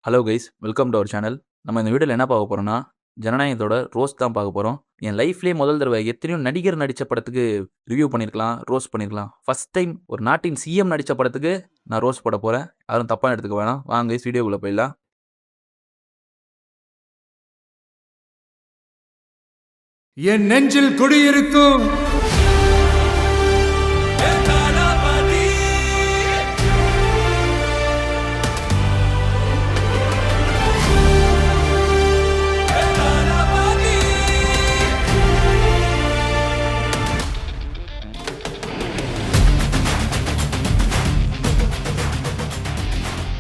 Hello guys, welcome to our channel. நம்ம இந்த வீடியோவில் என்ன பார்க்க போகிறோம்னா, ஜனநாயகத்தோட ரோஸ்ட் தான் பார்க்க போகிறோம். என் லைஃப்லேயே முதல் தடவை எத்தனையோ நடிகர் நடித்த படத்துக்கு ரிவ்யூ பண்ணியிருக்கலாம், ரோஸ்ட் பண்ணியிருக்கலாம். ஃபர்ஸ்ட் டைம் ஒரு நாட்டின் சிஎம் நடித்த படத்துக்கு நான் ரோஸ்ட் போட போகிறேன். யாரும் தப்பாக எடுத்துக்க வேணாம். வாங்க கைஸ், வீடியோக்குள்ளே போயிடலாம். என் நெஞ்சில் குடியிருக்கும்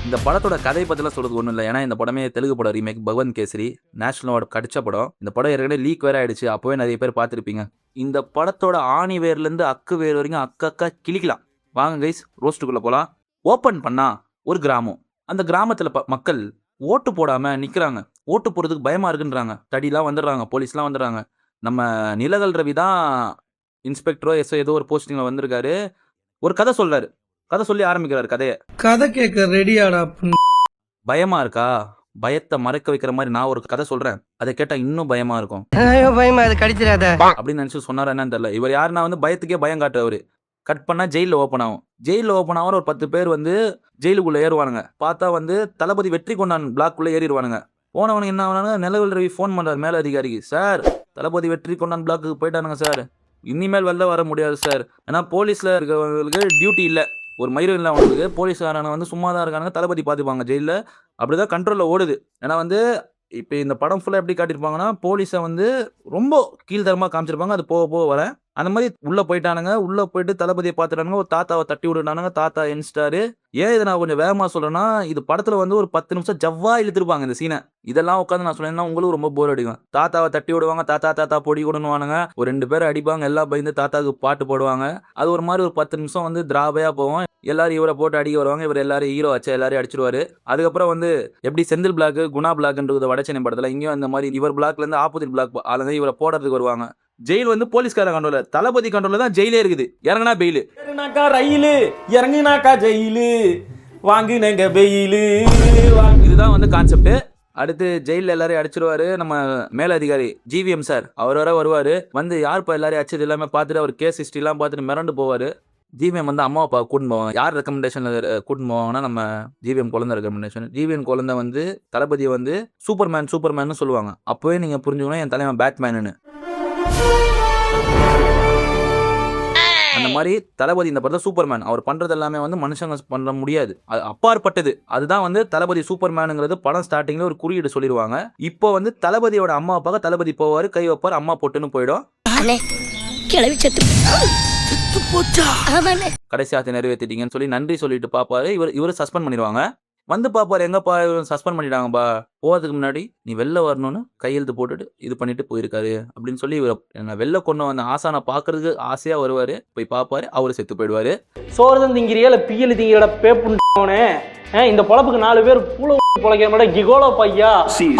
இந்த படத்தோட கதை பற்றிலாம் சொல்கிறது ஒன்றும் இல்லை. ஏன்னா இந்த படமே தெலுங்கு படம் remake, Bhagwant kesari, national award கிடைச்ச படம். இந்த படம் ஏற்கனவே லீக் வேறு ஆயிடுச்சு. அப்போவே நிறைய பேர் பார்த்துருப்பீங்க. இந்த படத்தோட ஆணி வேர்லேருந்து அக்கு வேர் வரைக்கும் அக்கா கிளிக்கலாம். வாங்க கைஸ், ரோஸ்ட்டுக்குள்ளே போகலாம். ஓப்பன் பண்ணால் ஒரு கிராமம். அந்த கிராமத்தில் மக்கள் ஓட்டு போடாமல் நிற்கிறாங்க. ஓட்டு போடுறதுக்கு பயமாக இருக்குன்றாங்க. தடிலாம் வந்துடுறாங்க, போலீஸ்லாம் வந்துடுறாங்க. நம்ம நிலகல் ரவி தான் இன்ஸ்பெக்டரோ ஏதோ ஒரு போஸ்டிங்கில் வந்திருக்காரு. ஒரு கதை சொல்கிறாரு. கதை சொல்லி ஆரம்பிக்கிறாரு கதையை. கதை கேட்க ரெடியாடா? பயமா இருக்கா? பயத்தை மறைக்க வைக்கிற மாதிரி நான் ஒரு கதை சொல்றேன். அதை கேட்டா இன்னும் பயமா இருக்கும். பயமா அது கடிச்சிடாத அப்படின்னு நினைச்சு சொன்னாரா என்னன்னு தெரியல. இவர் யாருன்னா பயத்துக்கே பயம் காட்டுறவரு. கட் பண்ணா ஜெயிலில் ஓப்பன் ஆகும். ஜெயிலில் ஓப்பன் ஆகிற ஒரு 10 பேர் ஜெயிலுக்குள்ள ஏறுவானுங்க. பார்த்தா தளபதி வெற்றி கொண்டான் பிளாக்குள்ள ஏறிடுவானுங்க. போனவனுக்கு என்ன ஆனாங்க, நிலவில் ரவி ஃபோன் பண்றாரு மேல அதிகாரிக்கு. சார், தளபதி வெற்றி கொண்டான் பிளாக்கு போயிட்டானுங்க சார், இனிமேல் வெளில வர முடியாது சார். ஏன்னா போலீஸ்ல இருக்கிறவங்களுக்கு டியூட்டி இல்லை, ஒரு மயிரும் இல்லை அவங்களுக்கு. போலீஸ்காரங்க சும்மா தான் இருக்காங்க, தளபதி பார்த்துப்பாங்க ஜெயிலில். அப்படிதான் கண்ட்ரோலில் ஓடுது. ஏன்னா இப்போ இந்த படம் ஃபுல்லாக எப்படி காட்டியிருப்பாங்கன்னா, போலீஸை ரொம்ப கீழ்த்தரமாக காமிச்சிருப்பாங்க. அது போக போக வர அந்த மாதிரி உள்ளே போயிட்டானுங்க. உள்ளே போயிட்டு தளபதியை பார்த்துட்டானுங்க. ஒரு தாத்தாவை தட்டி விட்டுட்டானுங்க. தாத்தா என்ஸ்டாரு. ஏன் இதை நான் கொஞ்சம் வேகமாக சொல்கிறேன்னா, இது படத்தில் ஒரு 10 நிமிஷம் ஜவ்வா இழுத்துருப்பாங்க இந்த சீனை. இதெல்லாம் உட்காந்து நான் சொன்னேன்னா உங்களுக்கு ரொம்ப போர் அடிக்கும். தாத்தாவை தட்டி விடுவாங்க, தாத்தா பொடி கொடுன்னுவானுங்க. ஒரு 2 பேர் அடிப்பாங்க, எல்லாம் பயந்து தாத்தாவுக்கு பாட்டு போடுவாங்க. அது ஒரு மாதிரி ஒரு 10 நிமிஷம் திராபையாக போவோம். எல்லாரும் இவரை போட்டு அடிக்க வருவாங்க. இவர் எல்லாரும் ஹீரோ வச்சா எல்லாரையும் அடிச்சிருவாரு. அதுக்கப்புறம் எப்படி செந்தில் பிளாக், குணா பிளாக்ன்றது வடச்சென்னை படத்தில், இங்கேயும் இந்த மாதிரி இவர் பிளாக்லேருந்து ஆப்போசிட் பிளாக் ஆளுங்க இவரை போடுறதுக்கு வருவாங்க. ஜெயில் போலீஸ்கார கண்ட்ரோல, தளபதி கண்ட்ரோல தான் ஜெயிலே இருக்குது. இறங்கினா பெயிலு, ரயிலு இறங்கினாக்கா ஜெயிலு, வாங்கினங்க பெயிலு. இதுதான் கான்செப்ட். அடுத்து ஜெயிலில் எல்லாரையும் அடிச்சிருவாரு. நம்ம மேலதிகாரி ஜிவிஎம் சார் அவர் வருவாரு. யாருப்பா எல்லாரையும் அடிச்சது எல்லாமே பார்த்துட்டு அவர் கேஸ் ஹிஸ்ட்ரிலாம் பார்த்துட்டு மிரண்டு போவார். ஜிவிஎம் அம்மா அப்பா கூட்டின்னு போவாங்க. யார் ரெக்கமெண்டேஷனில் கூட்டின்னு போவாங்கன்னா, நம்ம ஜிவிஎம் குழந்தை ரெக்கமெண்டேஷன். ஜிவிஎம் குழந்தை தளபதியை சூப்பர்மேன் சொல்லுவாங்க. அப்போவே நீங்கள் புரிஞ்சுக்கணும் என் தலைவன் பேட்மேனு. அந்த மாதிரி தளபதி இந்த படத்தை சூப்பர்மேன். அவர் பண்றது எல்லாமே மனுஷங்க பண்ண முடியாது, அது அப்பாற்பட்டது. அதுதான் தளபதி சூப்பர்மேனுங்கிறது படம் ஸ்டார்டிங்ல ஒரு குறியீடு சொல்லிடுவாங்க. இப்போ தளபதியோட அம்மா அப்பாக தளபதி போவாரு, கை வைப்பார், அம்மா பொட்டுன்னு போயிடும். கடைசி ஆசை நிறைவேற்றிட்டீங்கன்னு சொல்லி நன்றி சொல்லிட்டு பாப்பாரு. இவர் சஸ்பெண்ட் பண்ணிடுவாங்க. பாப்பாரு, எங்கப்பா சஸ்பெண்ட் பண்ணிட்டாங்கப்பா. போகிறதுக்கு முன்னாடி நீ வெளில வரணும்னு கையெழுத்து போட்டுட்டு இது பண்ணிட்டு போயிருக்காரு அப்படின்னு சொல்லி இவர் என்ன வெளில கொண்டு வந்த ஆசானை பார்க்கறதுக்கு ஆசையாக வருவார். போய் பார்ப்பாரு, அவரு செத்து போயிடுவாரு. சோறுதான் திங்கிறியா இல்லை பியல் திங்கிறட பேப்புனே, இந்த பொழப்புக்கு 4 பேர் பூல பொழைக்கிற கிகோலோ பையா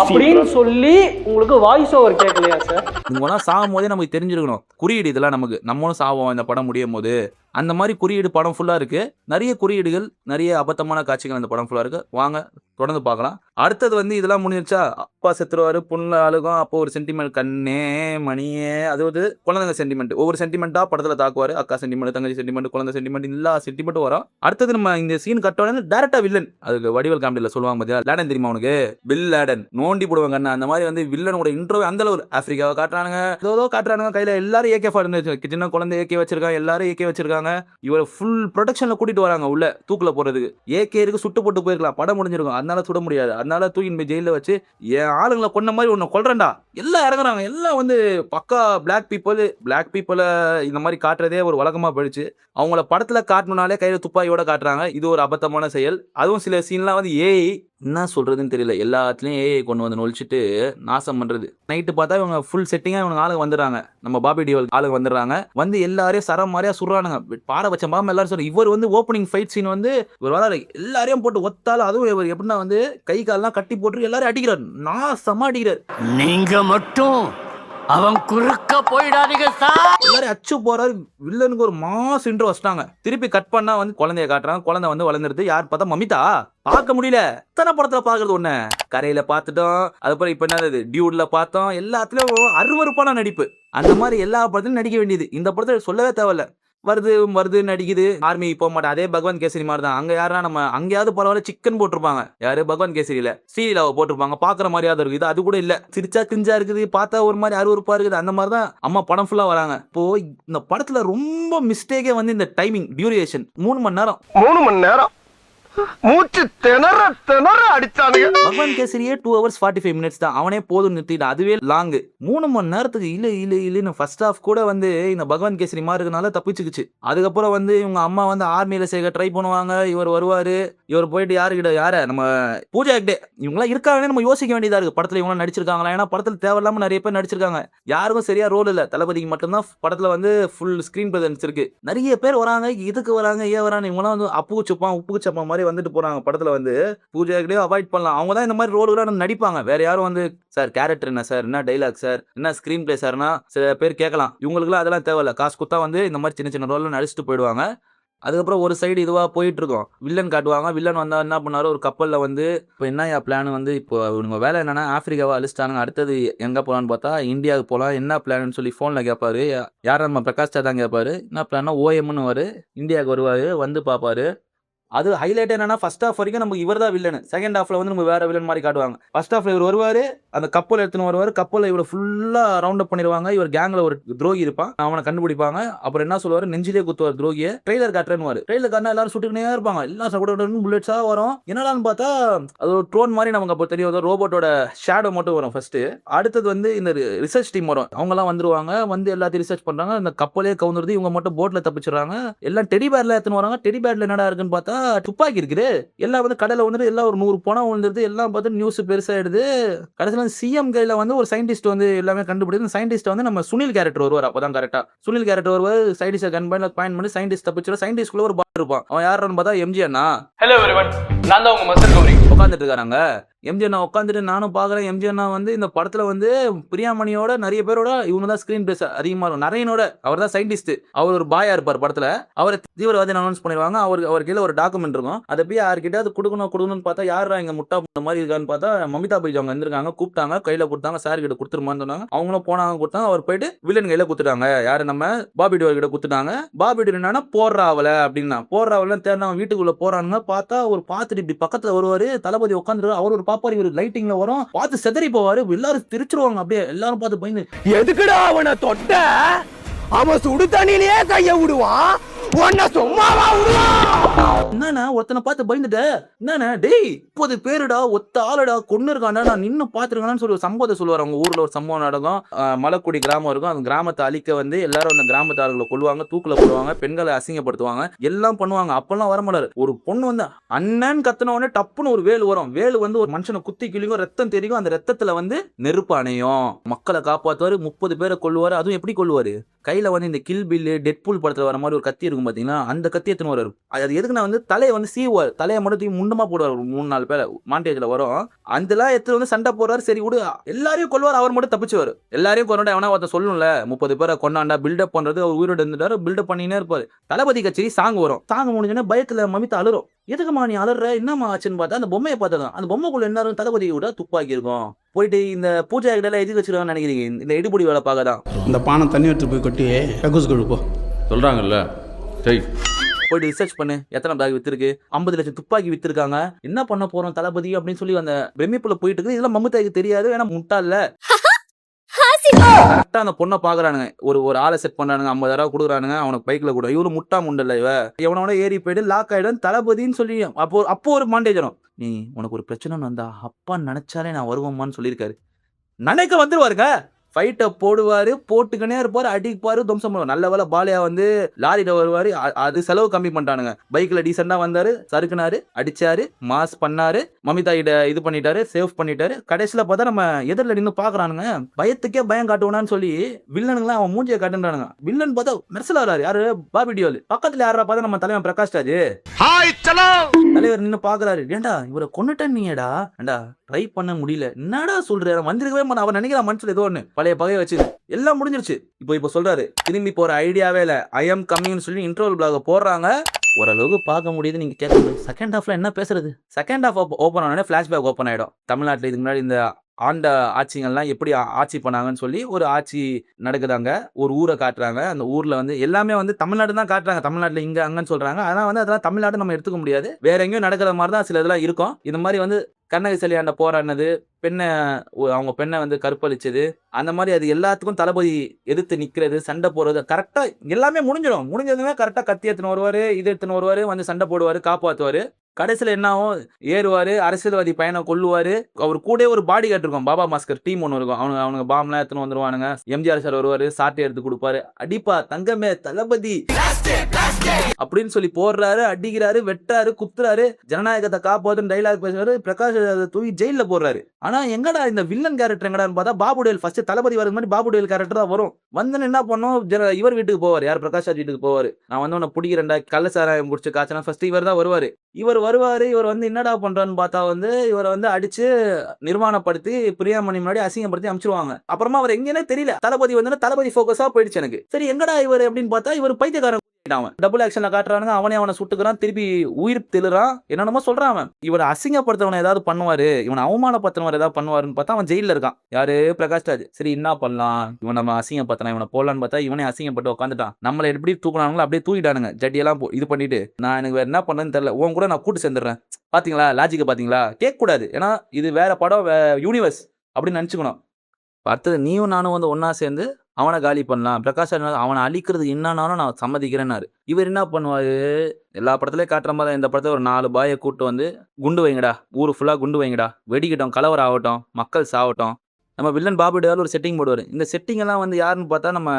அப்படின்னு சொல்லி உங்களுக்கு வாய்ஸ் ஓவர் கேட்கலையா சார்? இவங்கெல்லாம் சாகும் போதே நமக்கு தெரிஞ்சிருக்கணும் குறியீடு. இதெல்லாம் நம்மளும் சாவோம் இந்த படம் முடியும் போது. அந்த மாதிரி குறியீடு படம் ஃபுல்லாக இருக்கு. நிறைய குறியீடுகள், நிறைய அபத்தமான காட்சிகள் அந்த படம் ஃபுல்லாக இருக்கு. வாங்க தொடர்ந்து பார்க்கலாம். அடுத்தது இதெல்லாம் முடிஞ்சிருச்சா, அப்பா செத்துருவாரு, பொண்ணு அழுகும். அப்போ ஒரு சென்டிமெண்ட், கண்ணே மணியே, அது குழந்தைங்க சென்டிமெண்ட். ஒவ்வொரு சென்டிமெண்ட்டா படத்தில் தாக்குவாரு. அக்கா சென்டிமெண்ட், தங்கச்சி சென்டிமெண்ட், குழந்தை சென்டிமெண்ட், எல்லா சென்டிமெண்ட்டும் வரும். அடுத்தது நம்ம இந்த சீன் கட்டோட டேரக்டா வில்லன். அதுக்கு வடிவல் காமெடியில் சொல்லுவாங்க பாத்தியா, லேடன் தெரியுமா உனக்கு? பில் லேடன் நோண்டி போடுவாங்க கண்ணா. அந்த மாதிரி வில்லனோட இன்ட்ரோ அந்த அளவு ஆப்பிரிக்காவை காட்டுறானுங்க, ஏதோ காட்டுறானுங்க. கையில எல்லாரும் AK-47 சின்ன குழந்தை AK வச்சிருக்காங்க, எல்லாரும் AK வச்சிருக்காங்க. இவரை ஃபுல் ப்ரொடெக்ஷன்ல கூட்டிட்டு வராங்க உள்ள தூக்குல போறதுக்கு. AK இருக்கு, சுட்டு போட்டு போயிருக்கலாம், படம் முடிஞ்சிருக்கும். அதனால சுட முடியாது. அதனால தூக்கின் போய் ஜெயில வச்சு என் ஆளுங்களை கொண்ட மாதிரி உன்னை கொல்றேன்டா எல்லாம் இறங்குறாங்க. எல்லாம் பக்கா பிளாக் பீப்புளை இந்த மாதிரி காட்டுறதே ஒரு வழக்கமா போயிடுச்சு. அவங்கள படத்துல காட்டணும்னாலே கையில துப்பாக்கியோட காட்டுறாங்க. இது ஒரு அபத்தமான செயல். அதுவும் சில சீன்லாம் ஏஐ என்ன சொல்றதுன்னு தெரியல, எல்லாத்துலயும் ஏஐ கொண்டு நொழிச்சிட்டு நாசம் பண்றது. நைட்டு பார்த்தா இவங்க ஃபுல் செட்டிங்கா இவங்க ஆளுங்க வந்துடுறாங்க. நம்ம பாபி டியோல் ஆளுங்க வந்துடுறாங்க. எல்லாரையும் சரம் மாதிரியா சுடுறானுங்க. பாறை வச்ச பாம்பு எல்லாரும் சொல்ற. இவர் ஓப்பனிங் ஃபைட் சீன் இவர் வராரு, எல்லாரையும் போட்டு ஒத்தாலும். அதுவும் இவர் எப்படின்னா கை காலெல்லாம் கட்டி போட்டு எல்லாரும் அடிக்கிறார், நாசமா அடிக்கிறார். நீங்க மட்டும் அவன் குறுக்க போயிடாதீங்க சார். எல்லாரும் அச்சு போறாரு. வில்லனுக்கு ஒரு மாஸ் இன்ட்ரோ வச்சிட்டாங்க. திருப்பி கட் பண்ணா வந்து குழந்தைய காட்டுறாங்க. குழந்தை வந்து வளர்ந்துருது. யார் பார்த்தா மமிதா. பார்க்க முடியல. எத்தனை படத்துல பாக்குறது ஒண்ணு. கரையில பார்த்துட்டோம். அதுக்கப்புறம் இப்ப என்னது டியூட்ல பார்த்தோம். எல்லாத்துலயும் அருவருப்பான நடிப்பு. அந்த மாதிரி எல்லா படத்திலும் நடிக்க வேண்டியது. இந்த படத்துல சொல்லவே தேவையில்ல. வருது நடிக்குது. ஆர்மி போக மாட்டேன். அதே பகவான் கேசரி மாதிரி தான். அங்க யாரா நம்ம அங்கேயாவது பரவாயில்ல சிக்கன் போட்டிருப்பாங்க. யாரு பகவான் கேசரியில ஸ்ரீலாவை போட்டிருப்பாங்க. பாக்குற மாதிரியாவது இருக்குது. அது கூட இல்ல. சிரிச்சா கிரிஞ்சா இருக்குது. பார்த்தா ஒரு மாதிரி அருவருப்பா இருக்குது. அந்த மாதிரி தான் அம்மா படம் ஃபுல்லா வராங்க. இப்போ இந்த படத்துல ரொம்ப மிஸ்டேக்கே வந்து இந்த டைமிங் டியூரேஷன் 3 மணி நேரம். 3 மணி நேரம் மூச்சு திணற அடிச்சானுங்க. பகவான் கேசரியே 2 hours 45 minutes தான். அவனே போதும் நிறுத்திட்டு அதுவே லாங். 3 மணி நேரத்துக்கு இல்லன்னு ஃபர்ஸ்ட் ஹாஃப் கூட வந்து இந்த பகவான் கேசரி மாதிரி இருக்கனால தப்பிச்சுக்குச்சு. அதுக்கப்புறம் வந்து இவங்க அம்மா வந்து ஆர்மியில சேர்க்க ட்ரை பண்ணுவாங்க. இவர் வருவாரு. இவர் போயிட்டு யார நம்ம பூஜா ஹெக்டே இவங்களாம் இருக்காங்கன்னு நம்ம யோசிக்க வேண்டியதா இருக்கு. படத்துல இவங்க நடிச்சிருக்காங்களா? ஏன்னா படத்துல தேவையில்லாம நிறைய பேர் நடிச்சிருக்காங்க. யாருக்கும் சரியா ரோல் இல்ல. தளபதிக்கு மட்டும்தான் படத்துல வந்து ஃபுல் ஸ்கிரீன் பிரசன்ஸ் இருக்கு. நிறைய பேர் வராங்க. இதுக்கு வராங்க ஏன் வராங்க? இவங்களாம் வந்து உப்புக்கு சப்பா மாதிரி வந்துட்டு போறாங்க. படத்துல வந்து பூஜா ஹெக்டே அவாய்ட் பண்ணலாம். அவங்க தான் இந்த மாதிரி ரோல்களா நடிப்பாங்க. வேற யாரும் வந்து சார் கேரக்டர் என்ன சார், என்ன டைலாக் சார், என்ன ஸ்கிரீன் பிளே சார்னா சில பேர் கேட்கலாம். இவங்களுக்குலாம் அதெல்லாம் தேவையில்ல. காசு குத்தா வந்து இந்த மாதிரி சின்ன சின்ன ரோல் நடிச்சுட்டு போயிடுவாங்க. அதுக்கப்புறம் ஒரு சைடு இதுவா போயிட்டு இருக்கோம். வில்லன் காட்டுவாங்க. வில்லன் வந்தா என்ன பண்ணாரு? ஒரு கப்பல்ல வந்து இப்போ என்னையா பிளான் வந்து இப்போ இவங்க வேலை என்னன்னா ஆப்பிரிக்காவை அழிச்சிட்டாங்க. அடுத்தது எங்க போலான்னு பார்த்தா இந்தியாவுக்கு போலாம். என்ன பிளான்னு சொல்லி போன்ல கேட்பாரு. யாரும் நம்ம பிரகாஷ் தான் கேட்பாரு. என்ன பிளான்னா ஓஎம்னு வரு இந்தியாவுக்கு வருவாரு. வந்து பாப்பாரு. அது ஹைலைட் என்னன்னா ஃபர்ஸ்ட் ஹாஃப் வரைக்கும் நமக்கு இவர் தான் வில்லன். செகண்ட் ஹாஃப்ல வந்து நம்ம வேற வில்லன் மாதிரி காட்டுவாங்க. ஃபர்ஸ்ட் ஹாஃப்ல இவர் வருவாரு. அந்த கப்பல் எடுத்துன்னு வருவாரு. கப்பலை இவர் ஃபுல்லா ரவுண்ட் அப் பண்ணிடுவாங்க. இவர் கேங்ல ஒரு துரோகி இருப்பான். அவனை கண்டுபிடிப்பாங்க. அப்புறம் என்ன சொல்லுவாரு? நெஞ்சிலே குத்துவார் துரோகியை. ட்ரெய்லர் காட்டுறேன்னு ட்ரெய்லர் காட்டினா எல்லாரும் சுட்டுக்கினே இருப்பாங்க. எல்லாம் சப்போர்ட் புல்லட்ஸா வரும். என்னடான்னு பார்த்தா அது ஒரு ட்ரோன் மாதிரி நமக்கு அப்போ தெரியும். ரோபோட்டோட ஷேடோ மட்டும் வரும் ஃபர்ஸ்ட். அடுத்தது வந்து இந்த ரிசர்ச் டீம் வரும். அவங்க எல்லாம் வந்துருவாங்க. வந்து எல்லாத்தையும் ரிசர்ச் பண்றாங்க. இந்த கப்பலே கவுந்துருது. இவங்க மட்டும் போட்ல தப்பிச்சிடுறாங்க. எல்லாம் டெடி பேர்ல எடுத்துன்னு வராங்க. டெடி பேர்ல என்னடா இருக்குன்னு பார்த்தா துப்பாக்கி இருக்குது. எல்லாம் வந்து கடலை வந்துட்டு எல்லாம் ஒரு 100 பணம் விழுந்துருது. எல்லாம் பார்த்து நியூஸ் பெருசாயிடுது. கடைசியில் சிஎம் கையில வந்து ஒரு சயின்டிஸ்ட் வந்து எல்லாமே கண்டுபிடிச்சு. சயின்டிஸ்ட் வந்து நம்ம சுனில் கேரக்டர் வருவார். அப்பதான் கரெக்டா சுனில் கேரக்டர் வருவார். சயின்டிஸ்ட் கன் பாயிண்ட் பண்ணி சயின்டிஸ்ட் தப்பிச்சிடும். சயின்டிஸ்ட்குள்ள ஒரு பாட் இருப்பான். அவன் யாருன்னு பார்த்தா எம்ஜி அண்ணா. ஹலோ எவரிவன், நான் தான் உங்க மஸ்டர் கௌரி. உட்காந்துட்டு இருக்காங்க. எம்ஜி அண்ணா உட்காந்துட்டு நானும் பாக்குறேன். எம்ஜி அண்ணா வந்து இந்த படத்துல வந்து பிரியாமணியோட நிறைய பேரோட இவங்க தான் ஸ்கிரீன் பிளேஸ் அதிகமா இருக்கும். நரையனோட அவர் தான் சயின்டிஸ்ட். அவர் ஒரு பாயா இருப்பார் படத்துல. அவரை தீவிரவாதி அனௌன்ஸ் பண்ணிடுவாங்க. அவர் கீழே ஒரு டாக்குமெண்ட் இருக்கும். அதை போய் யார்கிட்ட அது கொடுக்கணும்னு பார்த்தா யாரா இங்க முட்டா மாதிரி இருக்கான்னு பார்த்தா மமிதா பைஜ் அவங்க வந்திருக்காங்க. கூப்பிட்டாங்க. கையில கொடுத்தாங்க. சார் கிட்ட கொடுத்துருமான்னு சொன்னாங்க. அவங்களும் போனாங்க. கொடுத்தாங்க. அவர் போயிட்டு வில்லன் கையில கொடுத்துட்டாங்க. யாரு நம்ம பாபி டியோர் கிட்ட கொடுத்துட்டாங்க. பாபி டியோர் என்னன்னா போடுறாவல அப்படின்னா போடுறாவல தேர்ந்தவங்க வீட்டுக்குள்ள போறானுங்க. பார்த்தா ஒரு பார்த்துட்டு இப்படி பக்கத்துல வருவாரு. தளபதி உட்காந்துரு. அவர் ஒரு பாப்பாரு. இவர் லைட்டிங்ல வரும். பார்த்து செதறி போவாரு. எல்லாரும் திருச்சிருவாங்க. அப்படியே எல்லாரும் பார்த்து பயந்து எதுக்குடா அவனை தொட்ட? அவன் சுடு தண்ணியிலேயே கைய விடுவான். உன்னை சும்மாவா விடுவான்? என்னண்ணா ஒருத்தனை பார்த்து பயந்துட்ட? என்னண்ணா டேய் 30 பேருடா ஒத்த ஆளுடா கொண்டு இருக்காண்டா. நான் நின்னு பாத்துருக்கானு சொல்லி ஒரு சம்பவத்தை சொல்லுவார். அவங்க ஊர்ல ஒரு சம்பவம் நடக்கும். மலைக்குடி கிராமம் இருக்கும். அந்த கிராமத்தை அழிக்க வந்து எல்லாரும் அந்த கிராமத்து ஆளுகளை கொள்வாங்க. தூக்குல போடுவாங்க. பெண்களை அசிங்கப்படுத்துவாங்க. எல்லாம் பண்ணுவாங்க. அப்பெல்லாம் வர மாட்டாரு. ஒரு பொண்ணு வந்து அண்ணன் கத்துன உடனே டப்புன்னு ஒரு வேல் வரும். வேல் வந்து ஒரு மனுஷனை குத்தி கிழிக்கும். ரத்தம் தெரியும். அந்த ரத்தத்துல வந்து நெருப்பு அணையும். மக்களை காப்பாத்துவாரு. 30 பேரை கொள்ளுவாரு. அதுவும் எப்படி கொள்ளுவாரு? கையில வந்து இந்த கில் பில்லு டெட்பூல் படத்துல வர மாதிரி ஒரு கத்தி இருக்கும் பாத்தீங்கன்னா, அந்த கத்தி எடுத்துன்னு வராரு. அது எதுக்குன்னா வந்து தலையை வந்து சீவார். தலையை மட்டும் தூக்கி முண்டமா போடுவார். 3-4 பேரை மாண்டேஜ்ல வரும். அதெல்லாம் எடுத்து வந்து சண்டை போடுறாரு. சரி விடு, எல்லாரையும் கொள்வார். அவர் மட்டும் தப்பிச்சுவாரு. எல்லாரையும் கொண்டாட எவனா ஒருத்தர் சொல்லணும்ல 30 பேரை கொண்டாண்டா பில்டப் பண்றது. அவர் உயிரோடு இருந்துட்டாரு. பில்டப் பண்ணினே இருப்பாரு. தளபதி கச்சேரி சாங் வரும். சாங் முடிஞ்சோன்னா பயத்துல மமிதா அழுறோம். எதுக்குமா நீ அலற? என்னமா ஆச்சுன்னு பார்த்தா அந்த பொம்மையை பார்த்ததான். அந்த பொம்மைக்குள்ள என்ன இருக்கும்? தளபதி கூட துப்பாக்கி இருக்கும். போயிட்டு இந்த பூஜா கிட்ட எதுக்கு வச்சிருக்கான்னு நினைக்கிறீங்க? இந்த இடுபடி வேலை பார்க்கதான். இந்த பானை தண்ணி எடுத்து போய் கொட்டி கக்கூஸ் கழுப்போ சொல்றாங்கல்ல. சரி போயிட்டு ரிசர்ச் பண்ணு. எத்தனை பேக் வித்திருக்கு? 50 லட்சம் துப்பாக்கி வித்திருக்காங்க. என்ன பண்ண போறோம் தளபதி அப்படின்னு சொல்லி அந்த பிரமிப்புல போயிட்டு இருக்கு. இதெல்லாம் மம்முத்தாய்க்கு தெரியாது. ஏன்னா முட்டா இல்ல. கரெக்டா அந்த பொண்ணை பாக்குறானுங்க. ஒரு ஆளை செட் பண்றானுங்க. 50,000 கொடுக்குறானுங்க. அவனுக்கு பைக்ல கூட இவரு முட்டா முண்டல. எவனோட ஏறி போயிட்டு லாக் ஆயிடும். தளபதின்னு சொல்லி அப்போ ஒரு மாண்டேஜ் வரும். நீ உனக்கு ஒரு பிரச்சனை வந்தா அப்பா நினைச்சாலே நான் வருவோமான்னு சொல்லியிருக்காரு. நினைக்க வந்துருவாருங்க. ஃபைட்டை போடுவாரு. போட்டுக்கினே இருப்பாரு. அடிப்பாரு. துவம்சம் பண்ணுவார். நல்ல வேலை பாலியா வந்து லாரியில வருவாரு. அது செலவு கம்மி பண்ணிட்டானுங்க. பைக்ல டீசெண்டா வந்தாரு. சறுக்குனாரு. அடிச்சாரு. மாஸ் பண்ணாரு. மமிதா கிட்ட இது பண்ணிட்டாரு. சேவ் பண்ணிட்டாரு. கடைசியில பார்த்தா நம்ம எதிரில் நின்று பாக்குறானுங்க. பயத்துக்கே பயம் காட்டுவானான்னு சொல்லி வில்லனுங்களாம் அவன் மூஞ்சியை காட்டுன்றானுங்க. வில்லன் பார்த்தா மெர்சலா வராரு. யாரு? பாபி டியோல். பக்கத்துல யாரா பார்த்தா நம்ம தலைவன் பிரகாஷ் ராஜ். தலைவர் நின்று பாக்குறாரு. ஏண்டா இவரை கொன்னுட்டேன் நீடா. ஏண்டா ட்ரை பண்ண முடியல. என்னடா சொல்ற? வந்திருக்கவே மாட்டேன். அவர் நினைக்கிற மனசுல ஏதோ ஒண்ணு. பழைய பழைய பகையை வச்சு எல்லாம் முடிஞ்சிருச்சு. இப்போ சொல்றாரு திரும்பி போற ஐடியாவே இல்லை, ஐ எம் கம்மிங்னு சொல்லி இன்டர்வல் பிளாக போடுறாங்க. ஓரளவுக்கு பார்க்க முடியுது. நீங்க கேட்க முடியும் செகண்ட் ஹாஃப்ல என்ன பேசுறது. செகண்ட் ஹாஃப் ஓப்பன் ஆனோடனே ஃபிளாஷ்பேக் ஓப்பன் ஆயிடும். தமிழ்நாட்டில் இதுக்கு முன்னாடி இந்த ஆண்ட ஆட்சிகள்லாம் எப்படி ஆட்சி பண்ணாங்கன்னு சொல்லி ஒரு ஆட்சி நடக்குதாங்க. ஒரு ஊரை காட்டுறாங்க. அந்த ஊர்ல வந்து எல்லாமே வந்து தமிழ்நாடு தான் காட்டுறாங்க. தமிழ்நாட்டில் இங்க அங்கன்னு சொல்றாங்க. ஆனால் வந்து அதெல்லாம் தமிழ்நாடு நம்ம எடுத்துக்க முடியாது. வேற எங்கேயும் நடக்கிற மாதிரி தான் சில இதெல்லாம் இருக்கும். இந்த மாதிரி வந்து கண்ணகி சிலையாண்ட போராடினது, அவங்க பெண்ணை வந்து கற்பழிச்சது, அந்த மாதிரி அது எல்லாத்துக்கும் தளபதி எதிர்த்து நிக்கிறது, சண்டை போடுறது கரெக்டா எல்லாமே முடிஞ்சிடும். முடிஞ்சதுமே கரெக்டா கத்தி எடுத்துன்னு வருவாரு, இது எடுத்துன்னு வருவாரு, வந்து சண்டை போடுவாரு, காப்பாற்றுவாரு. கடைசியில் என்ன ஆகும், ஏறுவாரு, அரசியல்வாதி பையனை கொல்லுவாரு. அவர் கூட ஒரு பாடி கார்டு இருக்கும், பாபா மாஸ்கர் டீம் ஒன்று இருக்கும். அவனுங்க பாம்லாம் எடுத்துன்னு வந்துருவானுங்க. எம்ஜிஆர் சார் வருவாரு, சாட்டை எடுத்து கொடுப்பாரு. அடிப்பா தங்கமே தளபதி அப்படின்னு சொல்லி போடுறாரு, அடிக்கிறாரு, வெட்டுறாரு, குத்துறாரு, ஜனநாயகத்தை காப்பாத்துன்னு டைலாக் பேசுறாரு. பிரகாஷ் தூக்கி ஜெயில போடுறாரு. ஆனா எங்கடா இந்த வில்லன் கேரக்டர் எங்கடான்னு பார்த்தா பாபுடேல் ஃபர்ஸ்ட் தளபதி வரது மாதிரி பாபுடேல் கேரக்டர் தான் வரும். வந்து என்ன பண்ணும், இவர் வீட்டுக்கு போவார், யார் பிரகாஷ் ராஜ் வீட்டுக்கு போவாரு. நான் வந்து உன்னை பிடிக்கிறேன்டா, கள்ளசாராயம் முடிச்சு காய்ச்சனா ஃபர்ஸ்ட் இவர் தான் வருவாரு. இவர் வந்து என்னடா பண்றான்னு பார்த்தா வந்து இவரை வந்து அடிச்சு நிர்வாணப்படுத்தி பிரியாமணி முன்னாடி அசிங்கப்படுத்தி அனுப்பிச்சிருவாங்க. அப்புறமா அவர் எங்கேனே தெரியல. தளபதி வந்து தளபதி போக்கஸா போயிடுச்சு எனக்கு. சரி எங்கடா இவர் அப்படின்னு பார்த்தா இவர் பைத்தியக்காரன். டபுள் ஆக்ஷன்ல காட்டுறானுங்க. அவனை சுட்டுக்கிறான், திருப்பி உயிர் தெளிறான், என்னென்னமோ சொல்றான். அவன் இவரை அசிங்கப்படுத்தவனை ஏதாவது பண்ணுவாரு, இவனை அவமானப்படுத்தவன் ஏதாவது பண்ணுவாருன்னு பார்த்தா அவன் ஜெயில இருக்கான். யாரு, பிரகாஷ் ராஜ். சரி என்ன பண்ணலாம், இவன் நம்ம அசிங்கப்படுத்தலாம், இவனை போடலான்னு பார்த்தா இவனே அசிங்கப்பட்டு உட்காந்துட்டான். நம்மளை எப்படி தூக்குனாங்களோ அப்படியே தூக்கிட்டானுங்க. ஜட்டியெல்லாம் இது பண்ணிட்டு நான் எனக்கு வேற என்ன பண்ணேன்னு தெரியல, உன் கூட நான் கூட்டு சேர்ந்துடுறேன். பாத்தீங்களா லாஜிக்க, பாத்தீங்களா, கேட்க கூடாது. ஏன்னா இது வேற படம், யூனிவர்ஸ் அப்படின்னு நினைச்சுக்கணும். அடுத்தது நீயும் நானும் வந்து ஒன்னா சேர்ந்து அவனை காலி பண்ணலாம். பிரகாஷ் அவனை அழிக்கிறது என்னன்னாலும் நான் சம்மதிக்கிறேன்னாரு. இவர் என்ன பண்ணுவாரு, எல்லா படத்துலயும் காட்டுற மாதிரி இந்த படத்துல ஒரு 4 பாயை கூட்டு வந்து குண்டு வைங்கடா, ஊரு ஃபுல்லா குண்டு வைங்கடா, வெடிக்கட்டும், கலவரம் ஆகட்டும், மக்கள் சாகட்டும். நம்ம வில்லன் பாபுடேவால் ஒரு செட்டிங் போடுவார். இந்த செட்டிங் எல்லாம் வந்து யாருன்னு பார்த்தா நம்ம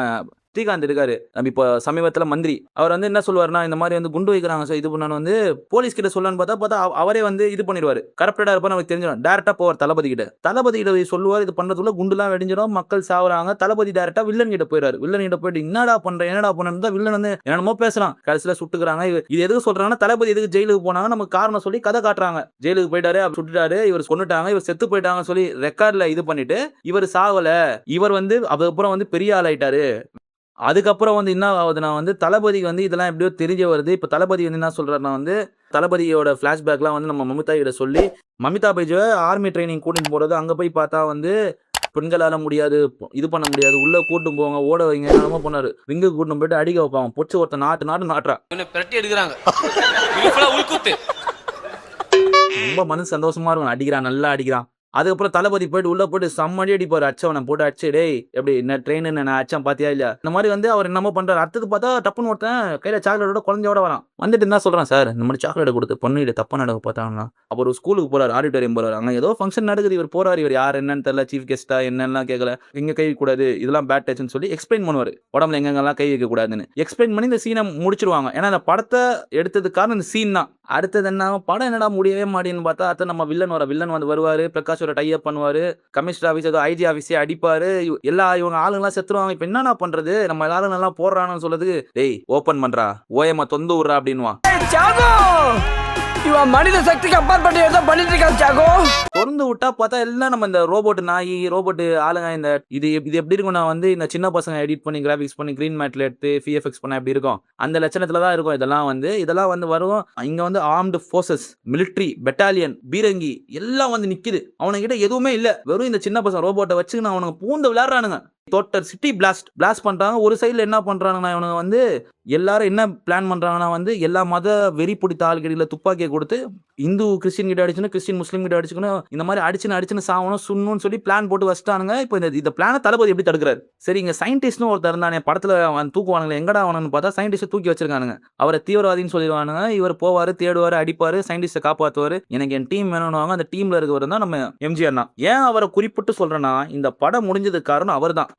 ஸ்ரீகாந்த் இருக்காரு, நம்ம இப்போ சமீபத்தில் மந்திரி. அவர் வந்து என்ன சொல்லுவாருன்னா, இந்த மாதிரி வந்து குண்டு வைக்கிறாங்க சார், இது பண்ணான்னு வந்து போலீஸ் கிட்ட சொல்லலான்னு பார்த்தா அவரே வந்து இது பண்ணிடுவார். கரப்டடா இருப்பான்னு நமக்கு தெரிஞ்சிடும். டேரக்டா போவார் தளபதி கிட்ட சொல்லுவார், இது பண்றதுக்குள்ள குண்டுலாம் வெடிஞ்சிடும், மக்கள் சாவுறாங்க. தளபதி டேரக்டா வில்லன் கிட்ட போயிடாரு. வில்லன் கிட்ட போயிட்டு என்னடா பண்றேன் தான் வில்லன் வந்து என்னமோ பேசுறான். கடைசியில சுட்டுக்கிறாங்க. இது எதுக்கு சொல்றாங்கன்னா, தளபதி எதுக்கு ஜெயிலுக்கு போனாங்க நமக்கு காரணம் சொல்லி கதை காட்டுறாங்க. ஜெயிலுக்கு போயிட்டாரு, சுட்டுட்டாரு, இவர் கொண்டுட்டாங்க, இவர் செத்து போயிட்டாங்கன்னு சொல்லி ரெக்கார்ட்ல இது பண்ணிட்டு இவர் சாவல, இவர் வந்து அதுக்கப்புறம் வந்து பெரிய ஆள் ஆயிட்டாரு. அதுக்கப்புறம் வந்து என்ன ஆகுதுன்னா வந்து தளபதிக்கு வந்து இதெல்லாம் எப்படியோ தெரிஞ்ச வருது. இப்போ தளபதி வந்து என்ன சொல்றாருன்னா வந்து தளபதியோட ஃபிளாஷ்பேக்லாம் வந்து நம்ம மமிதா கிட்ட சொல்லி, மமிதா பைஜுவை ஆர்மி ட்ரைனிங் கூட்டிட்டு போறது. அங்கே போய் பார்த்தா வந்து பெண்களால முடியாது, இது பண்ண முடியாது, உள்ள கூட்டும் போவாங்க, ஓட வைங்க, என்னமோ பண்ணாரு. ரிங்கு கூட்டும் போயிட்டு அடிக்க வைப்பாங்க. பொச்சு ஒருத்த நாட்டுறா, பிரட்டி எடுக்கிறாங்க. ரொம்ப மனசு சந்தோஷமா இருக்கும். அடிக்கிறான், நல்லா அடிக்கிறான். அதுக்கப்புறம் தளபதி போயிட்டு உள்ள போயிட்டு செம்மடி அடிப்பாரு. அச்சவனை போட்டு அடிச்சு, டேய் எப்படி என்ன ட்ரெயின் நான் அச்சம் பாத்தியா இல்லையா, இந்த மாதிரி வந்து அவர் என்னமோ பண்றாரு. அடுத்தது பார்த்தா டப்புன்னு ஒருத்தன் கையில சாக்லேட்டோட குழந்தையோட வரான். வந்துட்டு என்ன சொல்றான், சார் இந்த மாதிரி சாக்லேட் கொடுத்து பொண்ணு தப்பா நடக்க பார்த்தாங்கன்னா. அப்புறம் ஒரு ஸ்கூலுக்கு போறாரு, ஆடிட்டோரியம் போறாரு. அங்க ஏதோ ஃபங்க்ஷன் நடக்குது, இவர் போறாரு. இவர் யார் என்னன்னு தெரியல, சீஃப் கெஸ்டா என்னெல்லாம் கேட்கல, எங்க கை வைக்க கூடாது, இதெல்லாம் பேட் டச்னு சொல்லி எக்ஸ்பிளைன் பண்ணுவாரு. உடம்புல எங்கெங்கெல்லாம் கை வைக்க கூடாதுன்னு எக்ஸ்பிளைன் பண்ணி இந்த சீனை முடிச்சிருவாங்க. ஏன்னா இந்த படத்தை எடுத்ததுக்கான இந்த சீன் தான். அடுத்தது என்ன, படம் என்னடா முடியவே மாட்டேன்னு பார்த்தா அடுத்த நம்ம வில்லன் வந்து வருவாரு. பிரகாஷோட டைப் பண்ணுவாரு. கமிஷனர் ஆஃபீஸ் ஏதோ ஐஜி ஆஃபீஸே அடிப்பாரு. இவங்க ஆளுங்கெல்லாம் செத்துருவாங்க. இப்ப என்ன பண்றது, நம்ம எல்லாரும் நல்லா போடுறான்னு சொல்றது, டேய் ஓபன் பண்றா, ஓயமா தொந்து விடுறா அப்படின்வான். இவன் மனித சக்திக்கு அப்பாற்பட்டு ஏதோ பண்ணிட்டு இருக்கான் சாகோ. திறந்து விட்டா பார்த்தா எல்லாம் நம்ம இந்த ரோபோட் நாய், ரோபோட் ஆளுங்க. இந்த இது எப்படி இருக்கும்னா வந்து இந்த சின்ன பசங்க எடிட் பண்ணி கிராபிக்ஸ் பண்ணி கிரீன் மேட்ல எடுத்து VFX பண்ண எப்படி இருக்கும், அந்த லட்சணத்துல தான் இருக்கும். இதெல்லாம் வந்து வரும். இங்க வந்து ஆர்ம்டு ஃபோர்ஸஸ், மிலிட்ரி, பெட்டாலியன், பீரங்கி எல்லாம் வந்து நிக்குது. அவனுக்கிட்ட எதுவுமே இல்ல, வெறும் இந்த சின்ன பசங்க ரோபோட்டை வச்சுக்கின்னு அவனுக்கு பூந்து விளையாடுறானுங்க. டோட்டல் சிட்டி பிளாஸ்ட் பண்றாங்க. ஒரு சைடுல என்ன பண்றாங்கன்னா இவனுங்க வந்து எல்லாரும் என்ன பிளான் பண்றாங்கன்னா வந்து எல்லா மத வெறி பிடித்த ஆள்கிட்ட துப்பாக்கியை கொடுத்து இந்து கிறிஸ்டின் கிட்ட அடிச்சுன்னு, கிறிஸ்டின் முஸ்லீம் கிட்ட அடிச்சுக்கணும், இந்த மாதிரி அடிச்சுன்னு சாவணும் சுண்ணணும்னு சொல்லி பிளான் போட்டு வச்சுட்டானுங்க. இப்போ இந்த பிளானை தளபதி எப்படி தடுக்கிறாரு? சரி, இங்க சயின்டிஸ்ட்னு ஒருத்தர் இருந்தானே படத்துல தூக்குவானுங்க, எங்கடா அவனு பார்த்தா சயின்டிஸ்ட் தூக்கி வச்சிருக்கானுங்க. அவரை தீவிரவாதின்னு சொல்லிடுவானுங்க. இவர் போவாரு, தேடுவாரு, அடிப்பாரு, சயின்டிஸ்ட காப்பாத்துவாரு. எனக்கு என் டீம் வேணும்னுவாங்க. அந்த டீம்ல இருக்கவர் தான் நம்ம எம்ஜிஆர் தான். ஏன் அவரை குறிப்பிட்டு சொல்றேன்னா, இந்த படம் முடிஞ்சதுக்கு காரணம்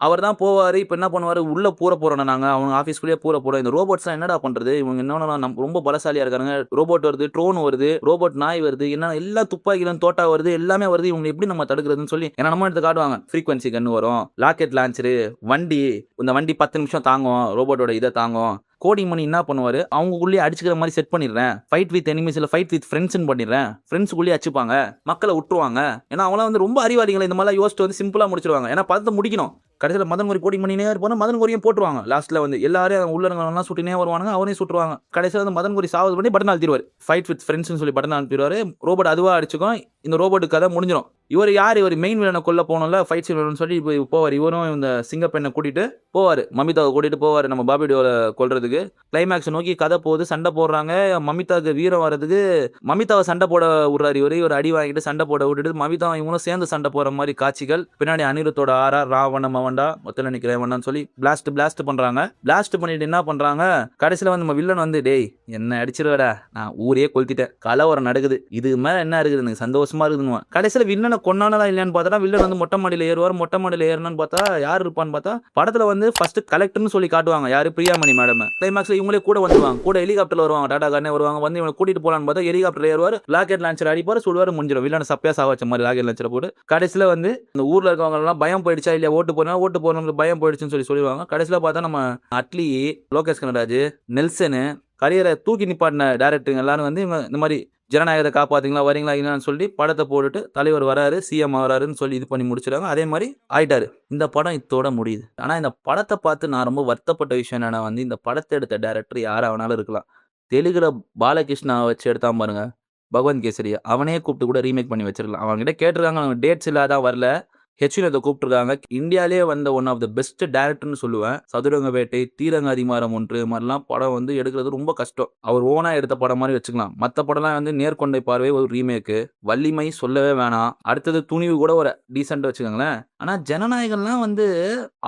அவர் தான் போவாரு. இப்போ என்ன பண்ணுவாரு, உள்ள போறோம் நாங்க அவங்க ஆஃபீஸ்க்குள்ளேயே போறோம். இந்த ரோபோட்ஸ் என்னடா பண்றது, இவங்க என்ன ரொம்ப பலசாலியா இருக்காங்க, ரோபோட் வருது, ட்ரோன் வருது, ரோபோட் நாய் வருது, என்ன எல்லா துப்பாக்கிலும் தோட்டா வருது, எல்லாமே வருது, இவங்க எப்படி நம்ம தடுக்கிறதுன்னு சொல்லி என்னென்னமோ எடுத்து காட்டுவாங்க. ஃப்ரீக்வன்சி கன்னு வரும், லாக்கெட் லான்ச்சரு, வண்டி, இந்த வண்டி 10 நிமிஷம் தாங்கும், ரோபோட்டோட இதை தாங்கும். கோடிங் பண்ணி என்ன பண்ணுவாரு, அவங்களுக்குள்ளேயே அடிச்சுக்கிற மாதிரி செட் பண்ணிடுறேன். ஃபைட் வித் எனிமீஸ் இல்ல ஃபைட் வித் ஃப்ரெண்ட்ஸ்னு பண்ணிடுறேன். ஃப்ரெண்ட்ஸுக்குள்ளேயே அடிச்சுப்பாங்க, மக்களை விட்டுருவாங்க. ஏன்னா அவங்களாம் வந்து ரொம்ப அறிவாளிகளை இந்த மாதிரிலாம் யோசிச்சு வந்து சிம்பிளா முடிச்சிருவாங்க. ஏன்னா படத்தை முடிக்கணும். கடைசியில் மதன் கோரி கோடிங் பண்ணினே இருப்பாங்க. மதன் கோரியும் போட்டுருவாங்க. லாஸ்ட்டில் வந்து எல்லாரும் உள்ளவங்கலாம் சுட்டினே வருவாங்க, அவனையும் சுட்டுருவாங்க. கடைசியில் வந்து மதன் கோரி சாவது பண்ணி பட்டன் அழுத்திடுவார். ஃபைட் வித் ஃப்ரெண்ட்ஸ்னு சொல்லி பட்டன் அழுத்திடுவார். ரோபோட் அதுவாக அடிச்சுக்கும். இந்த ரோபோட்டு கதை முடிஞ்சிடும். இவர் மெயின் வில்லனை கொல்ல போனோம்ல, ஃபைட் சீன் வேணும்னு சொல்லி இப்போ போவார். இவரும் இந்த சிங்கப்பெண்ணை கூட்டிகிட்டு போவார், மமிதாவை கூட்டிகிட்டு போவார் நம்ம பாபி டியோலை கொல்றதுக்கு. கிளைமேக்ஸ் நோக்கி கதை போகுது, சண்டை போடுறாங்க. மமிதாவுக்கு வீரம் வர்றதுக்கு மமிதாவை சண்டை போட விடுறாரு. இவர் அடி வாங்கிட்டு சண்டை போட விட்டுட்டு மமிதாவை இவங்களும் சேர்ந்து சண்டை போகிற மாதிரி காட்சிகள். பின்னாடி அனிருத்தோட ராவண மவண்டா ஒத்தல நிற்கிறவண்டான்னு சொல்லி பிளாஸ்ட் பண்ணுறாங்க. பிளாஸ்ட் பண்ணிட்டு என்ன பண்ணுறாங்க, கடைசியில் வந்து நம்ம வில்லன் வந்து டேய் என்ன அடிச்சிருவாடா, நான் ஊரே கொளுத்திட்டேன், கலவரம் நடக்குது, இது மேலே என்ன இருக்குது, எனக்கு சந்தோஷமா இருக்குதுன்னு. கடைசியில் வில்லனை கொண்டானதா இல்லையான்னு பார்த்தா வில்லன் வந்து மொட்டை மாடியில் ஏறுவார். மொட்டை மாடியில் ஏறணும்னு பார்த்தா யார் இருப்பான்னு பார்த்தா படத்தில் வந்து ஃபர்ஸ்ட் கலெக்டர்னு சொல்லி காட்டுவாங்க. யாரு, பிரியாமணி மேடம். கிளைமேக்ஸ்ல இவங்களே கூட வந்துருவாங்க, கூட ஹெலிகாப்டர்ல வருவாங்க, டாடா காரனே வருவாங்க. வந்து இவனை கூட்டிட்டு போலான்னு பார்த்தா ஹெலிகாப்டர் ஏறுவார், ராக்கெட் லான்ச்சர் அடிப்பார், சுடுவார், முடிஞ்சிடும். வில்லனை சப்பையா சாவச்ச மாதிரி ராக்கெட் லான்ச்சர் போட்டு. கடைசியில் வந்து இந்த ஊர்ல இருக்கவங்க எல்லாம் பயம் போயிடுச்சா இல்லையா, ஓட்டு போறவங்களுக்கு பயம் போயிடுச்சுன்னு சொல்லி சொல்லுவாங்க. கடைசியில் பார்த்தா நம்ம அட்லி, லோகேஷ் கனராஜ், நெல்சனு, கரியரை தூக்கி நிப்பாட்டின டேரக்டருங்க எல்லாரும் வந்து இந்த மாதிரி ஜனநாயகத்தை காப்பாத்தீங்களா, வரீங்களா இல்லைன்னு சொல்லி படத்தை போட்டுட்டு தலைவர் வராரு, சிஎம் வராருன்னு சொல்லி இது பண்ணி முடிச்சிடாங்க. அதே மாதிரி ஆயிட்டாரு. இந்த படம் இதோட முடியுது. ஆனால் இந்த படத்தை பார்த்து நான் ரொம்ப வருத்தப்பட்ட விஷயம் என்னன்னா வந்து இந்த படத்தை எடுத்த டேரக்டர் யாராக வேணாலும் இருக்கலாம். தெலுங்குல பாலகிருஷ்ணா வச்சு எடுத்தான் பாருங்க பகவந்த் கேசரி, அவனே கூப்பிட்டு கூட ரீமேக் பண்ணி வச்சிருக்கலாம். அவங்ககிட்ட கேட்டிருக்காங்க, அவங்க டேட்ஸ் இல்லாதான் வரல. ஹெச்வினத்தை கூப்பிட்டுருக்காங்க. இந்தியாவிலே வந்த ஒன் ஆஃப் த பெஸ்ட் டேரக்டர்னு சொல்லுவேன். சதுரங்க வேட்டை, தீரங்க அதிகாரம் 1 மாதிரிலாம் படம் வந்து எடுக்கிறது ரொம்ப கஷ்டம். அவர் ஓனா எடுத்த படம் மாதிரி வச்சுக்கலாம். மற்ற படம்லாம் வந்து நேர்கொண்டை பார்வை ஒரு ரீமேக்கு, வள்ளிமை சொல்லவே வேணாம், அடுத்தது துணிவு கூட ஒரு டீசெண்டாக வச்சுக்கோங்களேன். ஆனால் ஜனநாயகம்லாம் வந்து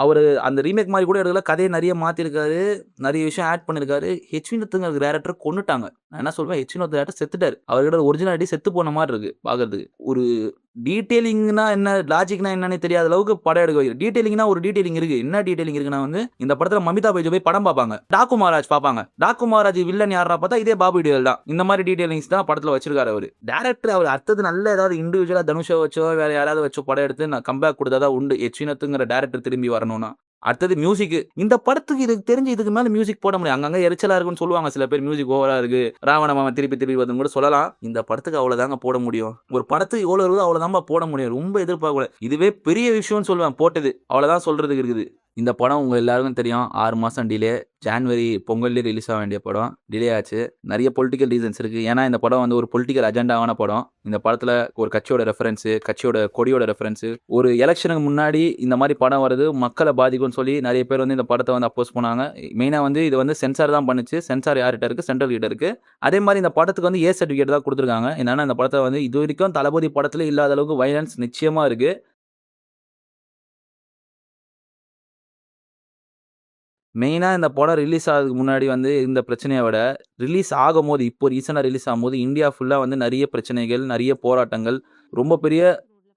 அவர் அந்த ரீமேக் மாதிரி கூட எடுக்கல, கதையை நிறைய மாற்றிருக்காரு, நிறைய விஷயம் ஆட் பண்ணியிருக்காரு. ஹெச்வினத்துங்கிற டேரக்டர் கொண்டுட்டாங்க. நான் என்ன சொல்வேன், ஹெச்வினோத் டேரக்டர் செத்துட்டார். அவர்கிட்ட ஒரிஜினாலிட்டி செத்து போன மாதிரி இருக்கு பார்க்கறதுக்கு. ஒரு டீட்டெயிலிங்னா என்ன, லாஜிக்னா என்னன்னு தெரியாத அளவுக்கு படம் எடுக்க வைக்கிறேன். டீட்டெயிலிங்னா ஒரு டீட்டெயிலிங் இருக்கு. என்ன டீட்டெயிலிங் இருக்குன்னா வந்து இந்த படத்துல மமிதா பைஜு போய் படம் பார்ப்பாங்க, டாக்கு மகாராஜ் பார்ப்பாங்க. டாக்கு மகாராஜ் வில்லன் யாரா பார்த்தா இதே பாபு டியோல் தான். இந்த மாதிரி டீட்டெயிலிங்ஸ் தான் படத்துல வச்சிருக்காரு அவர் டேரக்டர். அவர் அடுத்தது நல்ல ஏதாவது இண்டிவிஜுவலா தனுஷை வச்சோ வேற யாராவது வச்சோ படம் எடுத்து நான் கம்பேக் கொடுத்தாதான் உண்டு ஹெச்வினத்துங்கிற டேரக்டர் திரும்பி வரணும்னா. அடுத்தது மியூசிக். இந்த படத்துக்கு இதுக்கு தெரிஞ்சு இதுக்கு மேல மியூசிக் போட முடியும். அங்கங்க எரிச்சலா இருக்குன்னு சொல்லுவாங்க சில பேர், மியூசிக் ஓவரா இருக்கு, ராவண மாமன் திருப்பி வந்து கூட சொல்லலாம். இந்த படத்துக்கு அவ்வளவுதாங்க போட முடியும். ஒரு படத்துக்கு எவ்வளவு இருக்குதோ அவ்வளவுதான் போட முடியும். ரொம்ப எதிர்பார்க்கல. இதுவே பெரிய விஷயம்னு சொல்லுவேன், போட்டது அவ்வளவுதான் சொல்றதுக்கு இருக்குது. இந்த படம் உங்க எல்லாருக்கும் தெரியும், 6 மாசம் டிலே. ஜான்வரி பொங்கல்லே ரிலீஸ் ஆக வேண்டிய படம் டிலே ஆச்சு. நிறைய பொலிட்டிக்கல் ரீசன்ஸ் இருக்கு. ஏன்னா இந்த படம் வந்து ஒரு பொலிட்டிக்கல் அஜெண்டாவான படம். இந்த படத்துல ஒரு கட்சியோட ரெஃபரன்ஸ், கட்சியோட கொடியோட ரெஃபரன்ஸ், ஒரு எலெக்ஷனுக்கு முன்னாடி இந்த மாதிரி படம் வருது மக்களை பாதிக்கும்னு சொல்லி நிறைய பேர் வந்து இந்த படத்தை வந்து அப்போஸ் பண்ணாங்க. மெயினா வந்து இது வந்து சென்சார் தான் பண்ணுச்சு. சென்சார் யார்கிட்ட இருக்கு, சென்ட்ரல் கிட்ட இருக்கு. அதே மாதிரி இந்த படத்துக்கு வந்து ஏ சர்டிஃபிகேட் தான் கொடுத்துருக்காங்க. என்னன்னா இந்த படத்தை வந்து இது வரைக்கும் தளபதி படத்துல இல்லாத அளவுக்கு வைலன்ஸ் நிச்சயமா இருக்கு. மெயினாக இந்த படம் ரிலீஸ் ஆகிறதுக்கு முன்னாடி வந்து இந்த பிரச்சனையை விட ரிலீஸ் ஆகும்போது, இப்போ ரீசெண்டாக ரிலீஸ் ஆகும்போது இந்தியா ஃபுல்லாக வந்து நிறைய பிரச்சனைகள், நிறைய போராட்டங்கள், ரொம்ப பெரிய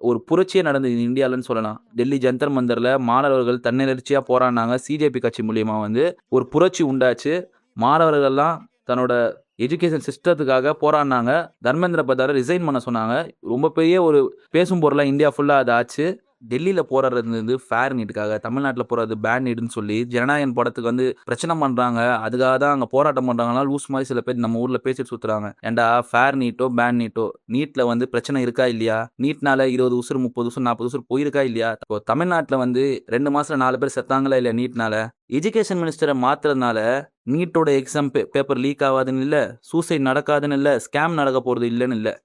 ஒரு புரட்சியே நடந்தது இந்தியாவில்னு சொல்லலாம். டெல்லி ஜந்தர் மந்தரில் மாணவர்கள் தன்னெழுச்சியாக போராடினாங்க. சிஜேபி கட்சி மூலியமாக வந்து ஒரு புரட்சி உண்டாச்சு. மாணவர்கள்லாம் தன்னோட எஜுகேஷன் சிஸ்டத்துக்காக போராடினாங்க. தர்மேந்திர பிரதானை ரிசைன் பண்ண சொன்னாங்க. ரொம்ப பெரிய ஒரு பேசும் பொருளாக இந்தியா ஃபுல்லாக அது ஆச்சு. டெல்லியில் போராடுறது வந்து ஃபேர் நீட்டுக்காக, தமிழ்நாட்டில் போகிறது பேன் நீட்டுன்னு சொல்லி ஜனநாயகன் படத்துக்கு வந்து பிரச்சனை பண்ணுறாங்க. அதுக்காக தான் அங்கே போராட்டம் பண்ணுறாங்கன்னா லூஸ் மாதிரி சில பேர் நம்ம ஊரில் பேசிட்டு சுற்றுறாங்க. ஏன்டா ஃபேர் நீட்டோ பேன் நீட்டோ, நீட்டில் வந்து பிரச்சனை இருக்கா இல்லையா, நீட்னால 20 உசுறு 30 உசுறு 40 உசுறு போயிருக்கா இல்லையா. இப்போ தமிழ்நாட்டில் வந்து 2 மாதத்தில் 4 பேர் செத்தாங்களா இல்லையா நீட்னால. எஜுகேஷன் மினிஸ்டரை மாற்றுறதுனால நீட்டோட எக்ஸாம் பேப்பர் லீக் ஆகாதுன்னு இல்லை, சூசைட் நடக்காதுன்னு இல்லை, ஸ்கேம் நடக்க போகிறது இல்லைன்னு இல்லை.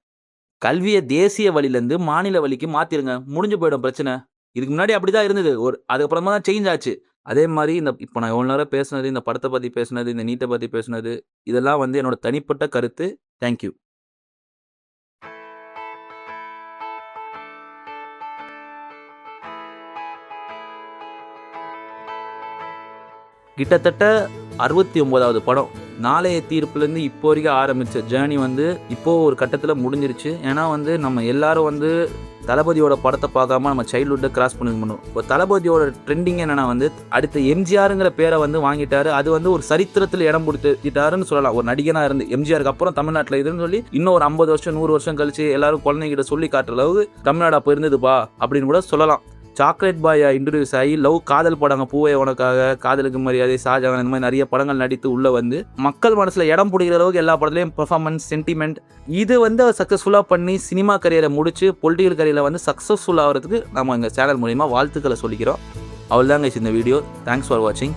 கல்வியை தேசிய வழியிலேருந்து மாநில வழிக்கு மாற்றிருங்க, முடிஞ்சு போயிடும் பிரச்சனை. இதுக்கு முன்னாடி அப்படி தான் இருந்தது. அதுக்கப்புறமா தான் சேஞ்ச் ஆச்சு. அதே மாதிரி இப்போ நான் எவ்வளோ நேரம் பேசுனது, இந்த படத்தை பற்றி பேசுனது, இந்த நீட்டை பற்றி பேசுனது, இதெல்லாம் வந்து என்னோட தனிப்பட்ட கருத்து. தேங்க்யூ. கிட்டத்தட்ட 69வது படம். நாளைய தீர்ப்புலேருந்து இப்போ வரைக்கும் ஆரம்பித்த ஜேர்னி வந்து இப்போது ஒரு கட்டத்தில் முடிஞ்சிருச்சு. ஏன்னா வந்து நம்ம எல்லாரும் வந்து தளபதியோட படத்தை பார்க்காம நம்ம சைல்ட்ஹுட்டை கிராஸ் பண்ணிக்கணும். இப்போ தளபதியோட ட்ரெண்டிங் என்னன்னா வந்து அடுத்த எம்ஜிஆருங்கிற பேரை வந்து வாங்கிட்டாரு. அது வந்து ஒரு சரித்திரத்தில் இடம் கொடுத்துட்டாருன்னு சொல்லலாம். ஒரு நடிகனாக இருந்து எம்ஜிஆருக்கு அப்புறம் தமிழ்நாட்டில் இதுன்னு சொல்லி இன்னும் ஒரு 50 வருஷம் 100 வருஷம் கழிச்சு எல்லாரும் குழந்தைங்கிட்ட சொல்லி காட்டுற அளவுக்கு தமிழ்நாடு அப்போ இருந்ததுப்பா அப்படின்னு கூட சொல்லலாம். சாக்லேட் பாய் இன்ட்ரடியூஸ் ஆகி லவ் காதல் படங்க, பூவே உனக்காக, காதலுக்கு மரியாதை, ஷாஜகான், இந்த மாதிரி நிறைய படங்கள் நடித்து உள்ளே வந்து மக்கள் மனசில் இடம் பிடிக்கிற அளவுக்கு எல்லா படத்துலையும் பெர்ஃபார்மன்ஸ், சென்டிமெண்ட், இது வந்து சக்ஸஸ்ஃபுல்லாக பண்ணி சினிமா கரியரை முடிச்சு பொலிட்டிக்கல் கரியரில் வந்து சக்ஸஸ்ஃபுல் ஆகிறதுக்கு நம்ம எங்கள் சேனல் மூலிமா வாழ்த்துக்களை சொல்லிக்கிறோம். அவ்வளோதான் கைஸ் இந்த வீடியோ. தேங்க்ஸ் ஃபார் வாட்சிங்.